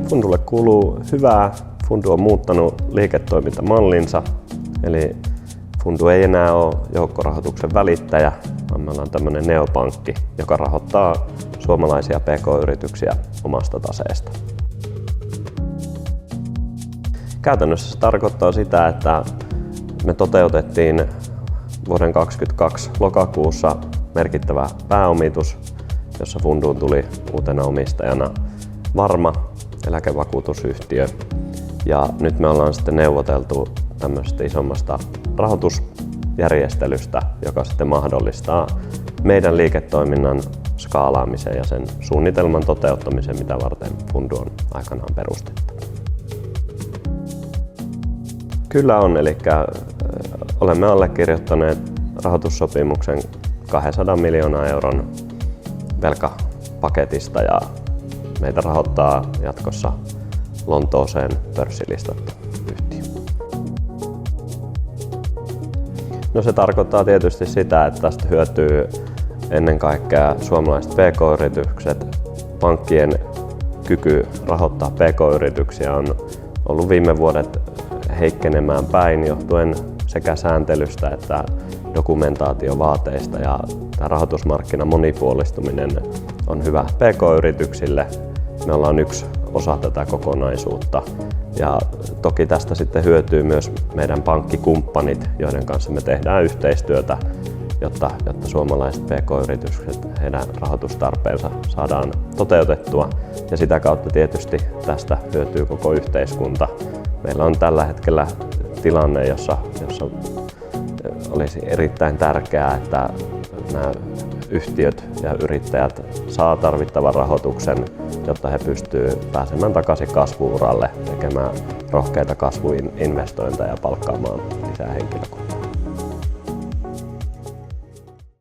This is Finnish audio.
Fundulle kuuluu hyvää. Fundu on muuttanut liiketoimintamallinsa, eli Fundu ei enää ole joukkorahoituksen välittäjä, vaan me ollaan tämmöinen neopankki, joka rahoittaa suomalaisia pk-yrityksiä omasta taseesta. Käytännössä se tarkoittaa sitä, että me toteutettiin vuoden 2022 lokakuussa merkittävä pääomitus, jossa Funduun tuli uutena omistajana Varma eläkevakuutusyhtiö. Ja nyt me ollaan sitten neuvoteltu tämmöisestä isommasta rahoitusjärjestelystä, joka sitten mahdollistaa meidän liiketoiminnan skaalaamisen ja sen suunnitelman toteuttamisen, mitä varten Fundu on aikanaan perustettu. Kyllä on, eli olemme allekirjoittaneet rahoitussopimuksen 200 miljoonaa euron velkapaketista ja meitä rahoittaa jatkossa Lontooseen pörssilistattu yhtiö. No se tarkoittaa tietysti sitä, että tästä hyötyy ennen kaikkea suomalaiset pk-yritykset. Pankkien kyky rahoittaa pk-yrityksiä on ollut viime vuodet heikkenemään päin johtuen sekä sääntelystä että dokumentaatiovaateista, ja tämä rahoitusmarkkinan monipuolistuminen on hyvä pk-yrityksille. Me ollaan yksi osa tätä kokonaisuutta, ja toki tästä sitten hyötyy myös meidän pankkikumppanit, joiden kanssa me tehdään yhteistyötä, jotta suomalaiset pk-yritykset, heidän rahoitustarpeensa saadaan toteutettua, ja sitä kautta tietysti tästä hyötyy koko yhteiskunta. Meillä on tällä hetkellä tilanne, jossa olisi erittäin tärkeää, että nämä yhtiöt ja yrittäjät saa tarvittavan rahoituksen, jotta he pystyvät pääsemään takaisin kasvu-uralle, tekemään rohkeita kasvuinvestointeja ja palkkaamaan lisää henkilökuntaa.